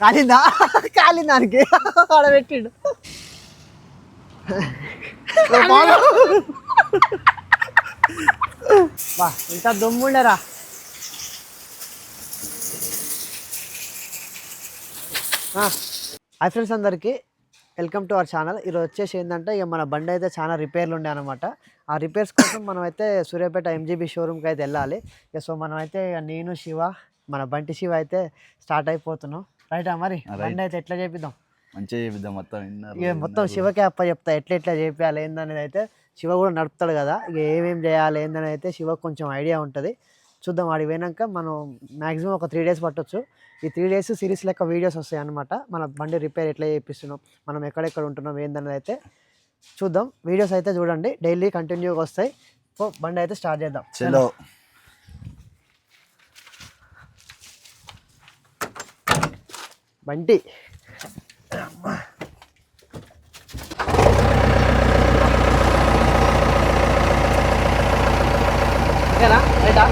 కాలిందా కాలిందానికి ఆడ పెట్టిండు బా ఇంత దమ్ముండరా హాయ్ ఫ్రెండ్స్ అందరికీ వెల్కమ్ టు అవర్ ఛానల్. ఈరోజు వచ్చేసి ఏంటంటే ఇక మన బండి అయితే చాలా రిపేర్లు ఉండే అనమాట. ఆ రిపేర్స్ కోసం మనం అయితే సూర్యాపేట ఎంజీబీ షోరూమ్కి అయితే వెళ్ళాలి. సో మనం అయితే నేను శివ మన బంటి శివ అయితే స్టార్ట్ అయిపోతున్నాం. రైటా మరి బండి అయితే ఎట్లా చేపిద్దాం? మంచిగా చేపిద్దాం. మొత్తం శివకే అప్ప చెప్తా ఎట్లా చేయాలి ఏందనేది. అయితే శివ కూడా నడుపుతాడు కదా, ఇక ఏమేమి చేయాలి ఏందని అయితే శివ కొంచెం ఐడియా ఉంటుంది. చూద్దాం. ఆడికి పోయినాక మనం మ్యాక్సిమం ఒక 3 days పట్టవచ్చు. ఈ 3 days సిరీస్ లెక్క వీడియోస్ వస్తాయి అనమాట. మన బండి రిపేర్ ఎట్లా చేపిస్తున్నాం, మనం ఎక్కడెక్కడ ఉంటున్నాం ఏందనేది అయితే చూద్దాం. వీడియోస్ అయితే చూడండి, డైలీ కంటిన్యూగా వస్తాయి. సో బండి అయితే స్టార్ట్ చేద్దాం. చలో బంటి ఓకేనా? రైటా?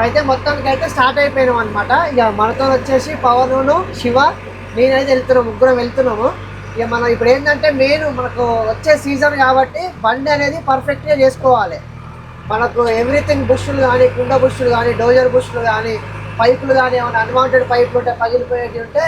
అయితే మొత్తానికి అయితే స్టార్ట్ అయిపోయినాం అనమాట. ఇక మనతో వచ్చేసి పవను, శివ, నేనైతే వెళ్తున్నాము, ముగ్గురం వెళ్తున్నాము. ఇక మనం ఇప్పుడు ఏంటంటే మెయిన్ మనకు వచ్చే సీజన్ కాబట్టి బండి అనేది పర్ఫెక్ట్గా చేసుకోవాలి. మనకు ఎవ్రీథింగ్ బుష్లు కానీ, కుండ బుష్లు కానీ, డోజర్ బుష్లు కానీ, పైపులు కానీ ఏమైనా అన్వాంటెడ్ పైపులు ఉంటే పగిలిపోయేవి ఉంటే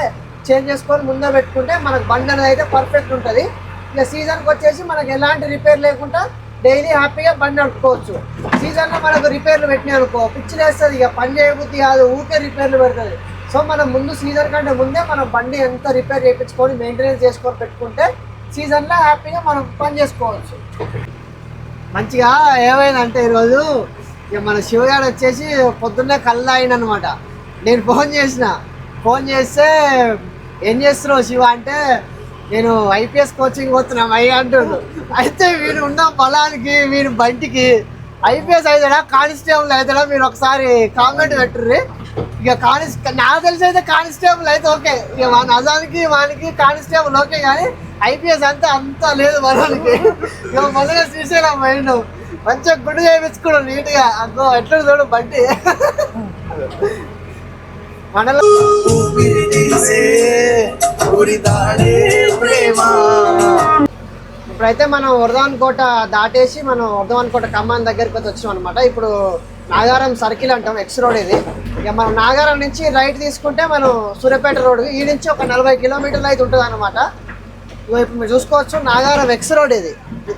చేంజ్ చేసుకొని ముందే పెట్టుకుంటే మనకు బండి అనేది అయితే పర్ఫెక్ట్ ఉంటుంది. ఇక సీజన్కి వచ్చేసి మనకు ఎలాంటి రిపేర్ లేకుండా డైలీ హ్యాపీగా బండి నడుపుకోవచ్చు. సీజన్లో మనకు రిపేర్లు పెట్టినాయి అనుకో పిచ్చి వేస్తుంది, ఇక పని చేయబుద్ధి కాదు, ఊరికే రిపేర్లు పెడుతుంది. సో మనం ముందు సీజన్ కంటే ముందే మనం బండి ఎంత రిపేర్ చేయించుకొని మెయింటెనెన్స్ చేసుకొని పెట్టుకుంటే సీజన్లో హ్యాపీగా మనం పని చేసుకోవచ్చు. మంచిగా ఏమైందంటే ఈరోజు ఇక మన శివగాడు వచ్చేసి పొద్దున్నే కళ్ళు తాగిండనమాట. నేను ఫోన్ చేస్తే ఏం చేస్తున్నావు శివ అంటే, నేను ఐపీఎస్ కోచింగ్ పోతున్నా అయ్యా అంటుండు. అయితే వీడు ఉన్న పొలానికి వీడు బంటికి ఐపీఎస్ అవుతాడా కానిస్టేబుల్ అవుతాడా మీరు ఒకసారి కామెంట్ పెట్టుర్రి. ఇక నాకు తెలిసి అయితే కానిస్టేబుల్ అయితే ఓకే, ఇక మన అజానికి వానికి కానిస్టేబుల్ ఓకే, కానీ ఐపీఎస్ అంత లేదు మనకి. ఇక మొదట శ్రీశైలం మైండ్ మంచిగా గుడ్డు చేయించుకోవడం నీట్గా. అగ్గో ఎట్లా చూడు బంటి మనలో. ఇప్పుడైతే మనం వర్ధవన్ కోట దాటేసి మనం వర్ధవన్ కోట ఖమ్మం దగ్గరికి వచ్చాం అనమాట. ఇప్పుడు నాగారం సర్కిల్ అంటాం, ఎక్స్ రోడ్ ఇది. ఇక మనం నాగారం నుంచి రైట్ తీసుకుంటే మనం సూర్యాపేట రోడ్ ఈ నుంచి ఒక 40 kilometers అయితే ఉంటుంది అనమాట. ఇప్పుడు మీరు చూసుకోవచ్చు నాగారం ఎక్స్ రోడ్ ఇది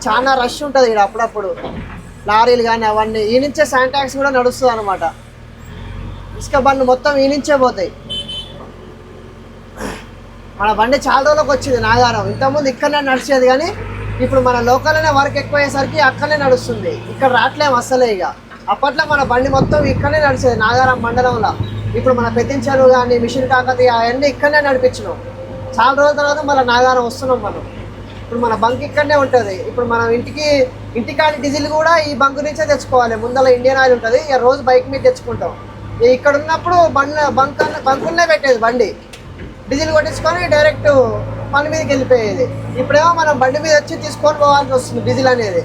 చాలా రష్ ఉంటుంది ఇక్కడ. అప్పుడప్పుడు లారీలు కానీ అవన్నీ ఈ నుంచే శాంటాక్స్ కూడా నడుస్తుంది అనమాట. ఇసుక బండ్లు మొత్తం ఈ నుంచే పోతాయి. మన బండి చాలా రోజులకు వచ్చింది నాగారం. ఇంతకుముందు ఇక్కడనే నడిచేది, కానీ ఇప్పుడు మన లోకల్లోనే వర్క్ ఎక్కువ అయ్యేసరికి అక్కడనే నడుస్తుంది, ఇక్కడ రావట్లేము అస్సలే. ఇక అప్పట్లో మన బండి మొత్తం ఇక్కడనే నడిచేది నాగారం మండలంలో. ఇప్పుడు మన పెద్దించలు కానీ మిషన్ కాకతీయ అవన్నీ ఇక్కడనే నడిపించినాం. చాలా రోజుల తర్వాత మళ్ళీ నాగారం వస్తున్నాం మనం. ఇప్పుడు మన బంక్ ఇక్కడనే ఉంటుంది. ఇప్పుడు మనం ఇంటికాడి డీజిల్ కూడా ఈ బంక్ నుంచే తెచ్చుకోవాలి. ముందర ఇండియన్ ఆయిల్ ఉంటుంది, ఇక రోజు బైక్ మీద తెచ్చుకుంటాం. ఇక్కడ ఉన్నప్పుడు బంకులనే పెట్టేది బండి, డీజిల్ కొట్టించుకొని డైరెక్ట్ పని మీదకి వెళ్ళిపోయేది. ఇప్పుడేమో మనం బండి మీద వచ్చి తీసుకొని పోవాల్సి వస్తుంది డీజిల్ అనేది.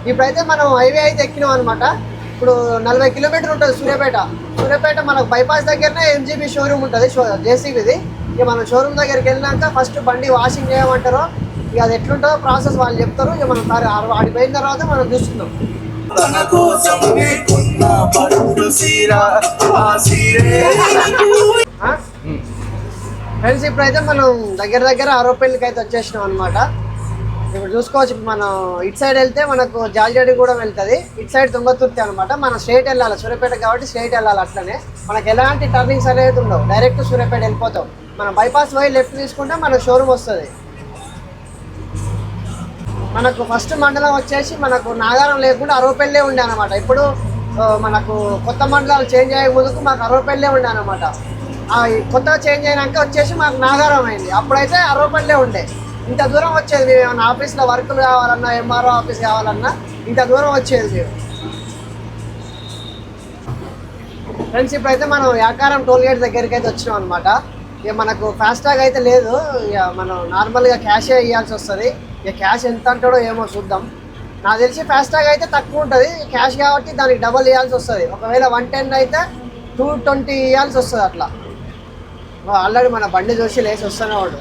ఇప్పుడైతే మనం హైవే అయితే ఎక్కినాం అనమాట. ఇప్పుడు 40 kilometers ఉంటుంది సూర్యాపేట మనకు బైపాస్ దగ్గరనే ఎంజీబీ షోరూమ్ ఉంటుంది, జేసీబీది. ఇక మనం షోరూమ్ దగ్గరికి వెళ్ళినాక ఫస్ట్ బండి వాషింగ్ చేయమంటారు, ఇక అది ఎట్లుంటుందో ప్రాసెస్ వాళ్ళు చెప్తారు. ఇక మనం వాడికి పోయిన తర్వాత మనం చూస్తున్నాం. ఫ్రెండ్స్ ఇప్పుడైతే మనం దగ్గర ఆరోపల్లికి అయితే వచ్చేసినాం అనమాట. ఇప్పుడు చూసుకోవచ్చు, మనం ఇటు సైడ్ వెళ్తే మనకు జాల్జాడిగూడెం వెళ్తుంది, ఇటు సైడ్ తుంగతుర్తి అనమాట. మనం స్ట్రైట్ వెళ్ళాలి, సూర్యాపేట కాబట్టి స్ట్రైట్ వెళ్ళాలి. అట్లనే మనకు ఎలాంటి టర్నింగ్స్ అనేది ఉండవు, డైరెక్ట్ సూర్యాపేట వెళ్ళిపోతాం. మనం బైపాస్ పోయి లెఫ్ట్ తీసుకుంటే మన షోరూమ్ వస్తుంది. మనకు ఫస్ట్ మండలం వచ్చేసి మనకు నాగారం లేకుండా అరవపల్లి ఉండే అనమాట. ఇప్పుడు మనకు కొత్త మండలాలు చేంజ్ అయ్యే ముందుకు మాకు అరవపల్లి ఉండే అనమాట. కొత్తగా చేంజ్ అయినాక వచ్చేసి మాకు నాగారం అయింది. అప్పుడైతే అరవపల్లి ఉండే. ఇంత దూరం వచ్చేది మేము ఏమైనా ఆఫీస్లో వర్కులు కావాలన్నా, ఎంఆర్ఓ ఆఫీస్ కావాలన్నా ఇంత దూరం వచ్చేది మేము. ఫ్రెండ్స్ ఇప్పుడైతే మనం యాకారం టోల్ గేట్ దగ్గరికి అయితే వచ్చినాం అనమాట. ఇక మనకు ఫాస్టాగ్ అయితే లేదు, ఇక మనం నార్మల్గా క్యాషే ఇవ్వాల్సి వస్తుంది. ఇక క్యాష్ ఎంత అంటాడో ఏమో చూద్దాం. నాకు తెలిసి ఫాస్టాగ్ అయితే తక్కువ ఉంటుంది క్యాష్ కాబట్టి దానికి డబల్ ఇవ్వాల్సి వస్తుంది. ఒకవేళ 110 అయితే 220 ఇవ్వాల్సి వస్తుంది అట్లా. ఆల్రెడీ మన బండి చూసి లేచి వస్తూనే వాడు.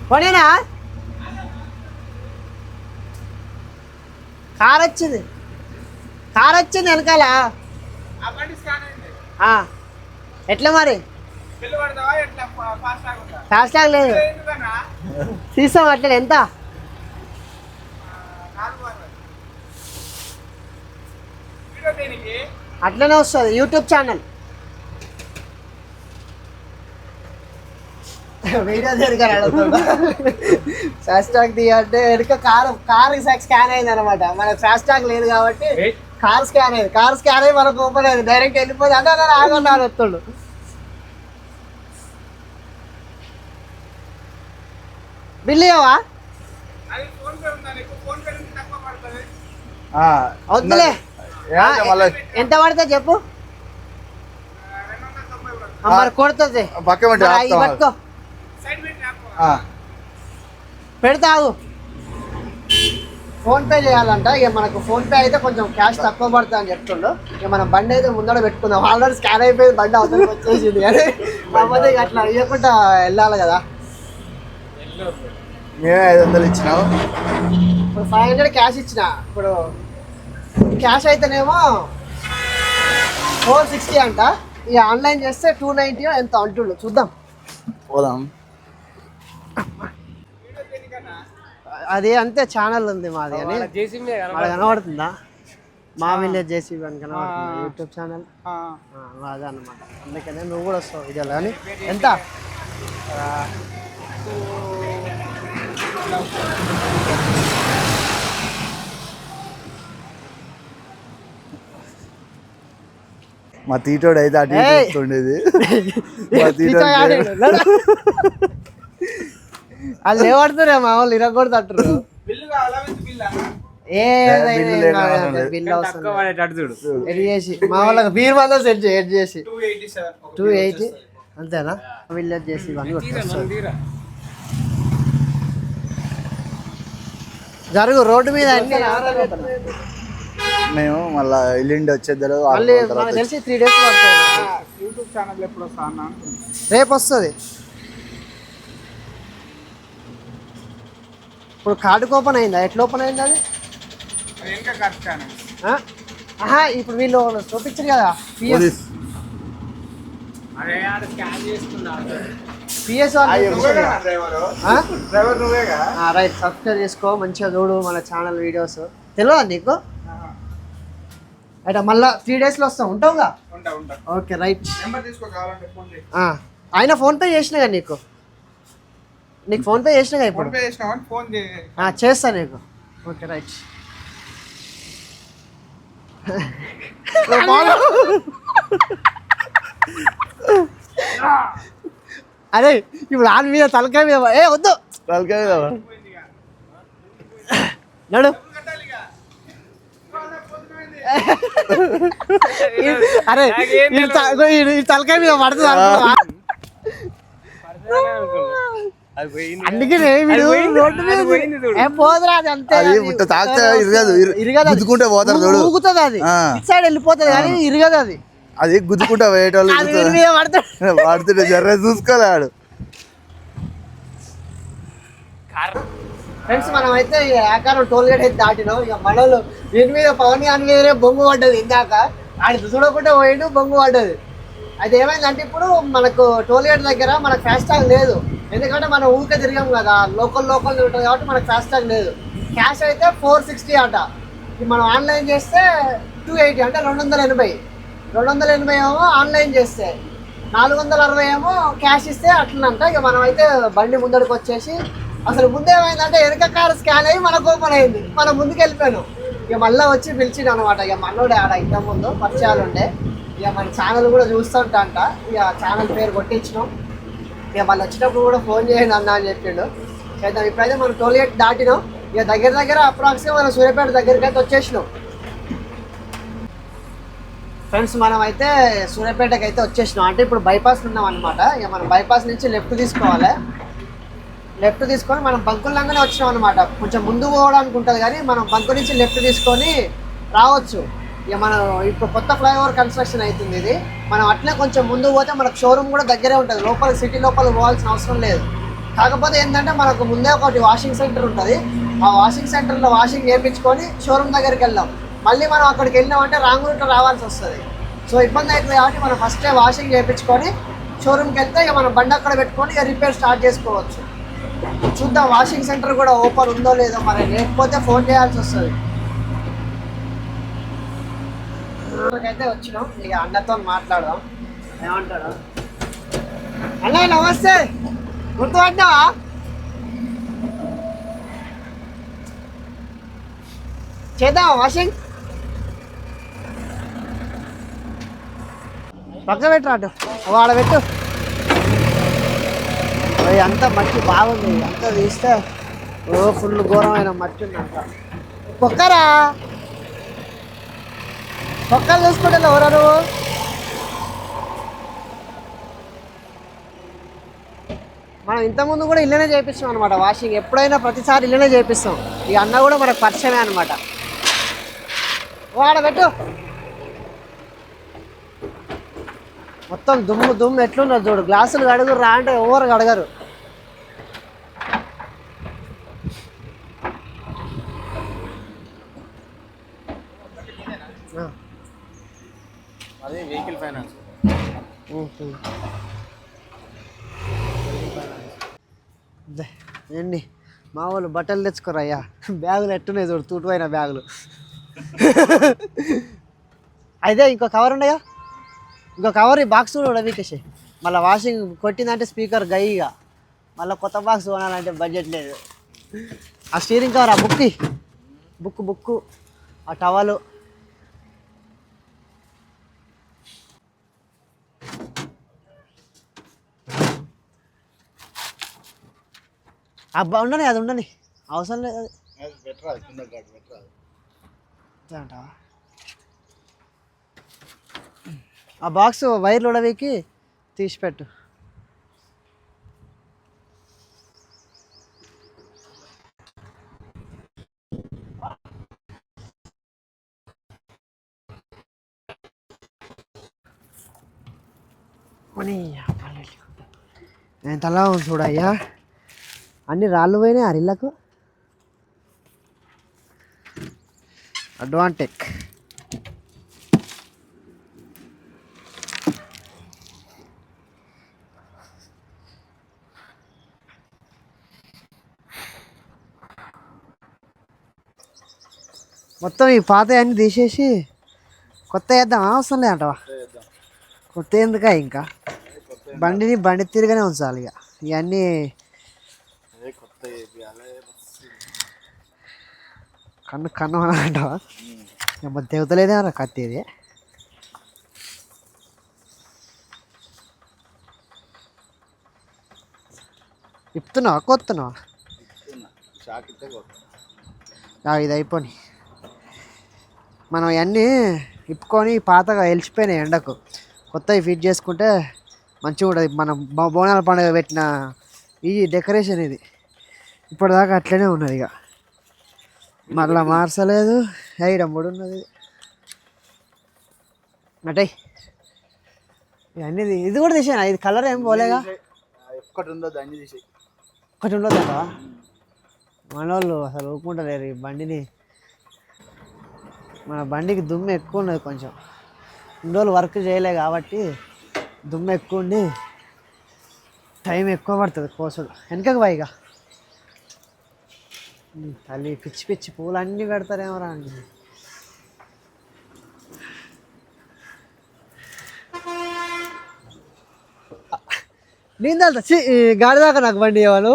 పోనేనా కార్ వచ్చింది వెనకాల. ఎట్లా మరి ఫాస్టాగ్ లేదు తీసాం అట్లా. ఎంత అట్లనే వస్తుంది యూట్యూబ్ ఛానల్. వీడియో ఫాస్టాగ్ తీయంటే వెనుక కార్ స్కాన్ అయింది అనమాట. మనకు ఫాస్టాగ్ లేదు కాబట్టి కార్ స్కాన్ అయ్యి మనకు ఓపెన్ అయింది. డైరెక్ట్ వెళ్ళిపోతే అంటే ఆగొన్నాడు వస్తుండు. బిల్ ఇవ్వవా? వద్దులే. ఎంత పడుతుంది చెప్పు. మరి కొడుతుంది పట్టుకో పెడతావు. ఫోన్పే చేయాలంట. ఇక మనకు ఫోన్పే అయితే కొంచెం క్యాష్ తక్కువ పడుతుంది అని చెప్తుండు. ఇక మనం బండి అయితే ముందర పెట్టుకుందాం. ఆల్రెడీ స్కాన్ అయిపోయింది బండి అవతలకి వచ్చేసింది. కానీ కాకపోతే ఇక అట్లా ఇవ్వకుండా వెళ్ళాలి కదా. 500 ఇచ్చినావు. ఇప్పుడు 500 క్యాష్ ఇచ్చిన. ఇప్పుడు క్యాష్ అయితేనేమో 460 అంట. ఇక ఆన్లైన్ చేస్తే 290 ఎంత అంటుండు. చూద్దాం పోదాం. అది అంతే ఛానల్ ఉంది మాది అని కనబడుతుందా? మా విలేజ్ జేసీబీ అని కనబడుతుంది యూట్యూబ్ ఛానల్. అదే అన్నమాట. అందుకనే నువ్వు కూడా వస్తావు వీడియోలో. కానీ ఎంత మా తీటోడు అయితే అటు ఉండేది. వాళ్ళు ఏమడుతురే మా వాళ్ళు ఇరగొడుతుంటారు. బిల్ ఎడ్ చేసి మా వాళ్ళకి బీర్ మందం సెట్ చేసి 280 అంతేనా? విలేజ్ చేసి ఇవన్నీ జరుగు రోడ్డు మీద అన్ని. మేము మళ్ళీ ఎల్లుండి వచ్చేద్దరు తెలిసి 3 days పడుతుంది. యూట్యూబ్ ఛానల్ ఎప్పుడు వస్తా? రేపు వస్తుంది. ఇప్పుడు కార్డుకి ఓపెన్ అయిందా? ఎట్లా ఓపెన్ అయింది అది? ఇప్పుడు వీళ్ళు చూపించారు కదా పిఎస్ రైట్. సబ్స్క్రైబ్ చేసుకో, మంచిగా చూడు మన ఛానల్ వీడియోస్. తెలియదా నీకు? అయితే మళ్ళీ 3 daysలో వస్తాం. ఉంటావుగా? Okay right. ఆయన ఫోన్పే చేసినా కదా నీకు ఫోన్పే చేసినా ఇప్పుడు చేస్తా నీకు. Okay right. అరే ఇప్పుడు ఆన్ మీద తలకాయ మీద వద్దు తలకాయ నడు. అరే తలకాయ మీద పడుతుంది. అందుకే పోదురా అది అంతే. గుద్దుకుంటే పోతారు. ఊగుతుంది అది ఇటు సైడ్ వెళ్ళిపోతుంది కానీ ఇరగదు అది. అది గుద్దుకుంటా వేయటోళ్ళు పడుతుంటే జర్ర చూసుకోలేడు. ఫ్రెండ్స్ మనం అయితే ఆకారం టోల్ గేట్ అయితే దాటినాం. ఇక మనోళ్ళు దీని మీద పవన్ గాని మీదనే బొంగు పడ్డది. ఇందాక ఆడి చూడకుండా పోయిండు బొంగు పడ్డది. అది ఏమైందంటే ఇప్పుడు మనకు టోల్ గేట్ దగ్గర మనకు ఫాస్టాగ్ లేదు. ఎందుకంటే మనం ఊరికే తిరిగాం కదా, లోకల్ ఉంటుంది కాబట్టి మనకు ఫాస్టాగ్ లేదు. క్యాష్ అయితే 460 అంట. మనం ఆన్లైన్ చేస్తే 280 అంటే 280 ఏమో ఆన్లైన్ చేస్తే, 460 ఏమో క్యాష్ ఇస్తే అట్లనంట. ఇక మనం అయితే బండి ముందడికి వచ్చేసి అసలు ముందేమైందంటే వెనక కారు స్కాన్ అయ్యి మనకు ఓపెన్ అయింది. మనం ముందుకు వెళ్ళిపోయాను. ఇక మళ్ళీ వచ్చి పిలిచిండు అనమాట. ఇక మనోడే ఆడ ఇంత ముందు పరిచయాలు ఉండే. ఇక మన ఛానల్ కూడా చూస్తుంటా అంట. ఇక ఛానల్ పేరు కొట్టించినాం. ఇక మళ్ళీ వచ్చినప్పుడు కూడా ఫోన్ చేయండి అన్న అని చెప్పిండు. చేద్దాం. ఇప్పుడైతే మనం టోల్గేట్ దాటినాం. ఇక దగ్గర అప్రాక్సిమేట్గా మనం సూర్యాపేట దగ్గరికి అయితే వచ్చేసినాం ఫ్రెండ్స్. మనం అయితే సూర్యాపేటకి అయితే వచ్చేసినాం. అంటే ఇప్పుడు బైపాస్ ఉన్నాం అనమాట. ఇక మనం బైపాస్ నుంచి లెఫ్ట్ తీసుకోవాలి. లెఫ్ట్ తీసుకొని మనం బంకుల్లాగానే వచ్చినాం అనమాట. కొంచెం ముందు పోవడానికి ఉంటుంది కానీ మనం బంకు నుంచి లెఫ్ట్ తీసుకొని రావచ్చు. ఇక మనం ఇప్పుడు కొత్త ఫ్లైఓవర్ కన్స్ట్రక్షన్ అవుతుంది ఇది. మనం అట్లే కొంచెం ముందు పోతే మనకు షోరూమ్ కూడా దగ్గరే ఉంటుంది. లోపల సిటీ లోపల పోవాల్సిన అవసరం లేదు. కాకపోతే ఏంటంటే మనకు ముందే ఒకటి వాషింగ్ సెంటర్ ఉంటుంది. ఆ వాషింగ్ సెంటర్లో వాషింగ్ చేయించుకొని షోరూమ్ దగ్గరికి వెళ్దాం. మళ్ళీ మనం అక్కడికి వెళ్ళామంటే రాంగ్ రూట్లో రావాల్సి వస్తుంది. సో ఇబ్బంది అవుతుంది కాబట్టి మనం ఫస్టే వాషింగ్ చేయించుకొని షోరూమ్కి వెళ్తే ఇక మనం బండి అక్కడ పెట్టుకొని ఇక రిపేర్ స్టార్ట్ చేసుకోవచ్చు. చూద్దాం వాషింగ్ సెంటర్ కూడా ఓపెన్ ఉందో లేదో, మరి లేకపోతే ఫోన్ చేయాల్సి వస్తుంది. అయితే వచ్చినాం. ఇక అన్నతో మాట్లాడదాం. ఏమంటాడు అన్న? నమస్తే. గుర్తుపట్టినావా? చేద్దామా వాషింగ్? పక్క పెట్టరా అటు వాడ పెట్టు. అంతా మట్టి బాగుంది. అంతా తీస్తే ఫుల్ ఘోరమైన మట్టి ఉందంట. పొక్కరా పొక్కలు చూసుకుంటే ఎవరా నువ్వు? మనం ఇంతకుముందు కూడా ఇల్లనే చేపిస్తాం అనమాట వాషింగ్. ఎప్పుడైనా ప్రతిసారి ఇల్లనే చేపిస్తాం. ఈ అన్న కూడా మనకు పరిచయమే అనమాట. వాడబెట్టు. మొత్తం దుమ్ము ఎట్లున్నారు చూడు. గ్లాసులు కడుగురు రా అంటే ఎవరు కడగరు. అదే వెహికల్ ఫైనాన్స్. ఏండి మా వాళ్ళు బట్టలు తెచ్చుకోరయ్యా. బ్యాగులు ఎట్టున్నాయి చూడు, తూటుపోయిన బ్యాగులు. అయితే ఇంకో కవర్ ఉండగా, ఇంకో కవర్ ఈ బాక్స్ కూడా వీకేసి మళ్ళీ వాషింగ్ కొట్టిందంటే స్పీకర్ గైగా మళ్ళీ కొత్త బాక్స్ కొనాలంటే బడ్జెట్ లేదు. ఆ స్టీరింగ్ కవర్, ఆ బుక్కు, ఆ టవలు, అబ్బా ఉండని, అది ఉండని అవసరం లేదు. అది ఆ బాక్స్ వైర్లు ఉడవికి తీసిపెట్టు. ఎంతలా ఉంది చూడయ్యా. అన్ని రాళ్ళు పోయినాయి ఆ రిల్లకు. అడ్వాంటెక్ మొత్తం ఈ పాత అన్నీ తీసేసి కొత్త వేద్దాం. అవసరం లేదంటవా? కొత్త ఎందుక? ఇంకా బండి తిరిగానే ఉంచాలి. ఇక ఇవన్నీ కన్ను అంటావా? దేవతలేదేమరా కత్తేది. ఇప్పుతున్నావా కొత్తున్నావా? ఇది అయిపోయి మనం ఇవన్నీ ఇప్పుకొని పాతగా వెలిసిపోయినాయి ఎండకు. కొత్తవి ఫిట్ చేసుకుంటే మంచిగా ఉంటుంది. మనం బోనాల పండుగ పెట్టిన ఈ డెకరేషన్ ఇది ఇప్పటిదాకా అట్లనే ఉన్నది. ఇక మళ్ళీ మార్చలేదు. ఐడ మూడు ఉన్నది అంటే ఇవన్నీ. ఇది కూడా తీసాను. ఇది కలర్ ఏం పోలేగా. ఒక్కటి ఉండదు, అన్ని తీసి ఒకటి ఉండదు అంటవా? మనోళ్ళు అసలు ఒప్పుకుంటలేరు ఈ బండిని. మన బండికి దుమ్ము ఎక్కువ ఉన్నది. కొంచెం ఇన్ని రోజులు వర్క్ చేయలే కాబట్టి దుమ్ము ఎక్కువ ఉండి టైం ఎక్కువ పడుతుంది కోసుడు. వెనకకు పైగా తల్లి పిచ్చి పూలు అన్నీ పెడతారేమో రా అండి. నేను తెలుతా గాడి దాకా నాకు బండి ఇవ్వను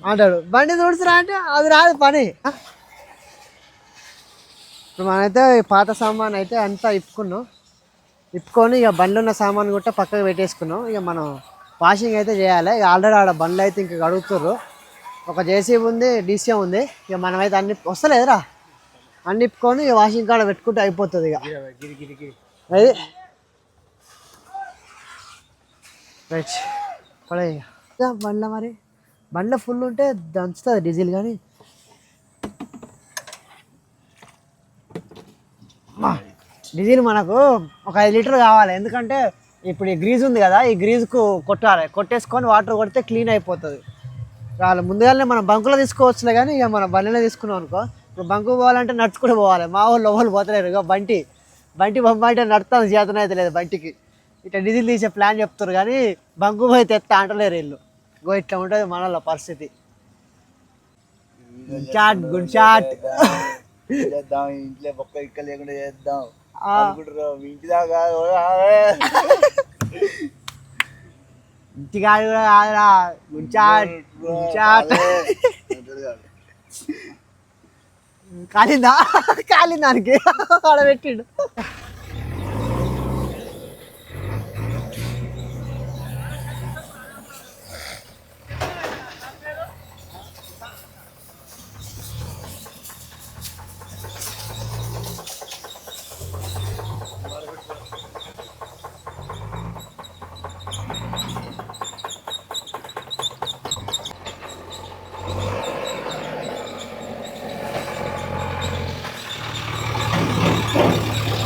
అంటాడు. బండి తుడుచురా అంటే అది రాదు పని. ఇప్పుడు మనమైతే పాత సామాన్ అయితే అంతా ఇప్పుకున్నాం. ఇప్పుకొని ఇక బండ్లు ఉన్న సామాన్ కూడా పక్కకు పెట్టేసుకున్నాం. ఇక మనం వాషింగ్ అయితే చేయాలి. ఇక ఆల్రెడీ ఆడ బండ్లు అయితే ఇంక కడుగుతుర్రు. ఒక జేసీబీ ఉంది, డీసీఎం ఉంది. ఇక మనమైతే అన్ని వస్తలేదురా, అన్ని ఇప్పుకొని ఇక వాషింగ్ కాడ పెట్టుకుంటే అయిపోతుంది. ఇక అది రైట్ పడే ఇక బండ్ల మరి బండ్ల ఫుల్ ఉంటే దంచుతుంది డీజిల్. కానీ డీజిల్ మనకు ఒక 5 లీటర్ కావాలి. ఎందుకంటే ఇప్పుడు ఈ గ్రీజ్ ఉంది కదా, ఈ గ్రీజ్కు కొట్టాలి. కొట్టేసుకొని వాటర్ కొడితే క్లీన్ అయిపోతుంది. చాలా ముందుగానే మనం బంకులో తీసుకోవచ్చులే, కానీ ఇక మనం బండిలో తీసుకున్నాం అనుకో. ఇప్పుడు బంకు పోవాలంటే నడుచుకుంటూ పోవాలి. మా వాళ్ళు ఎవరు పోతలేరు. ఇక బంటి బొమ్మంటే నడుస్తాను చేతన అయితే లేదు బంటికి. ఇట్లా డీజిల్ తీసే ప్లాన్ చెప్తారు, కానీ బంకు పోయి తెస్తా అంటలేరు వీళ్ళు. గో ఇట్లా ఉంటుంది మనలో పరిస్థితి. గుడ్ షాట్ చేద్దాం, ఇంట్లో పక్క ఇక్కడ లేకుండా చేద్దాం అనుకుంటారు. ఇంటి దాకా ఇంటికాడు కూడా కాదురా. గుడ్ షాట్ కాలిందానికి ఆడ పెట్టిండు.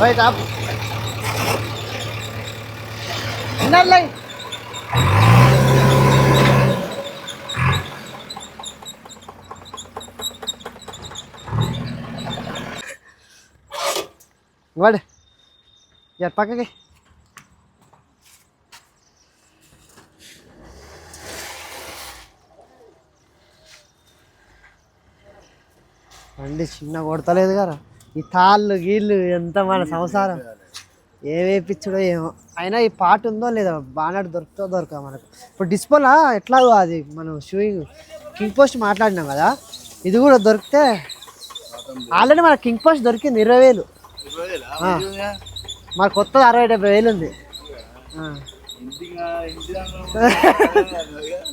Wait up. Not like. What? Yeah, pack it. బండి చిన్న కొడతలేదు కదా. ఈ తాళ్ళు గీళ్ళు ఎంత మన సంసారం ఏవేపించడో ఏమో. అయినా ఈ పాట ఉందో లేదో బాగా దొరక మనకు. ఇప్పుడు డిస్పోలా ఎట్లా అది మనం షూయింగ్ కింగ్ పోస్ట్ మాట్లాడినాం కదా, ఇది కూడా దొరికితే ఆల్రెడీ మన కింగ్ పోస్ట్ దొరికింది 20,000. మరి కొత్తది 60-70,000 ఉంది.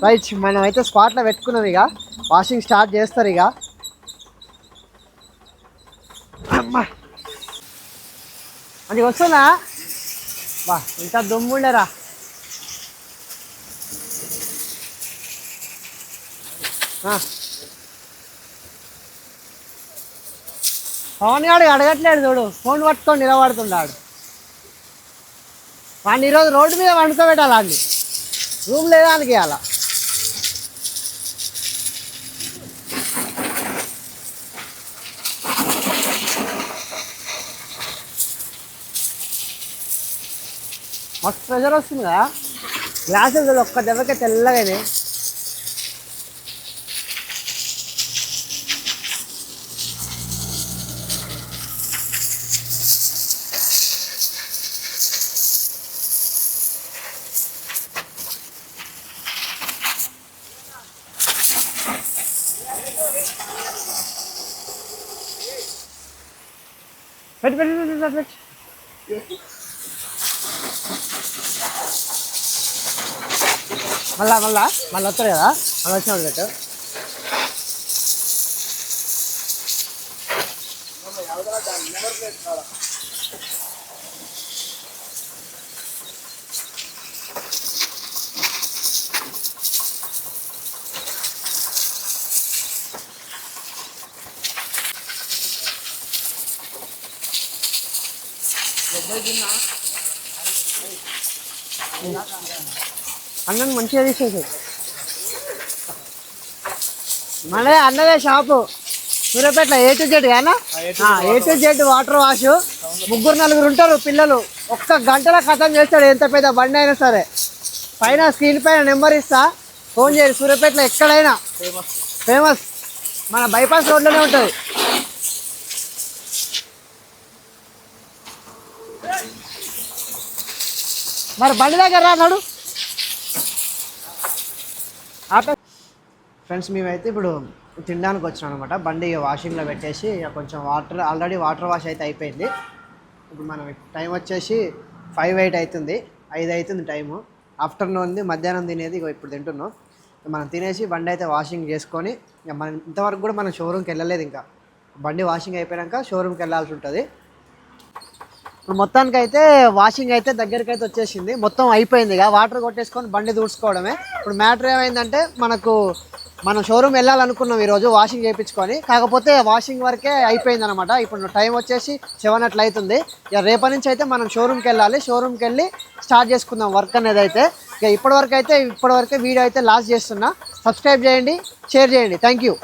రైట్, మనం అయితే స్పాట్లో పెట్టుకున్నాం. ఇక వాషింగ్ స్టార్ట్ చేస్తారు. ఇక అమ్మా అది వస్తుందా బా, ఇంత దుమ్ముండేరా. పవన్ గాడు అడగట్లేడు చూడు, ఫోన్ పట్టుకొని నిలబడుతున్నాడు. వాడిని ఈరోజు రోడ్డు మీద వండుకోబెట్టాలి. అండి రూమ్ లేదా దానికి అలా. మస్తు ప్రెషర్ వస్తుంది కదా. గ్లాసెస్ ఒక్క దెబ్బకే తెల్లగానే. పెట్టి మళ్ళీ వస్తారు కదా, మళ్ళీ వచ్చినప్పుడు పెట్టు. అన్నని మంచిగా తీసేసాడు. మళ్ళీ అన్నదే షాపు సూర్యాపేటలో A to Z కానా. A to Z water wash. 3-4 ఉంటారు పిల్లలు. ఒక్క గంటలో ఖతం చేస్తాడు, ఎంత పెద్ద బండి అయినా సరే. పైన స్క్రీన్ పైన నెంబర్ ఇస్తా, ఫోన్ చేయండి. సూర్యాపేటలో ఎక్కడైనా ఫేమస్. మన బైపాస్ రోడ్లోనే ఉంటుంది. మరి బండి దగ్గర రాడు. ఫ్రెండ్స్, మేమైతే ఇప్పుడు తినడానికి వచ్చినాం అనమాట. బండి వాషింగ్లో పెట్టేసి కొంచెం వాటర్, ఆల్రెడీ వాటర్ వాష్ అయితే అయిపోయింది. ఇప్పుడు మనం టైం వచ్చేసి 5:08 అవుతుంది, 5 అవుతుంది టైము. ఆఫ్టర్నూన్ది మధ్యాహ్నం తినేది ఇగో ఇప్పుడు తింటున్నాం. మనం తినేసి బండి అయితే వాషింగ్ చేసుకొని ఇక మనం ఇంతవరకు కూడా మనం షోరూమ్కి వెళ్ళలేదు. ఇంకా బండి వాషింగ్ అయిపోయాక షోరూమ్కి వెళ్ళాల్సి ఉంటుంది. ఇప్పుడు మొత్తానికి అయితే వాషింగ్ అయితే దగ్గరికి అయితే వచ్చేసింది, మొత్తం అయిపోయింది. ఇక వాటర్ కొట్టేసుకొని బండి దూడ్చుకోవడమే. ఇప్పుడు మ్యాటర్ ఏమైందంటే మనం షోరూమ్ వెళ్ళాలనుకున్నాం ఈరోజు వాషింగ్ చేయించుకొని, కాకపోతే వాషింగ్ వరకే అయిపోయింది అనమాట. ఇప్పుడు టైం వచ్చేసి 7 అట్లా అవుతుంది. ఇక రేపటి నుంచి అయితే మనం షోరూమ్కి వెళ్ళాలి. షోరూమ్కి వెళ్ళి స్టార్ట్ చేసుకుందాం వర్క్ అనేది అయితే. ఇక ఇప్పటివరకు వీడియో అయితే లాస్ట్ చేస్తున్నా. సబ్స్క్రైబ్ చేయండి, షేర్ చేయండి. Thank you.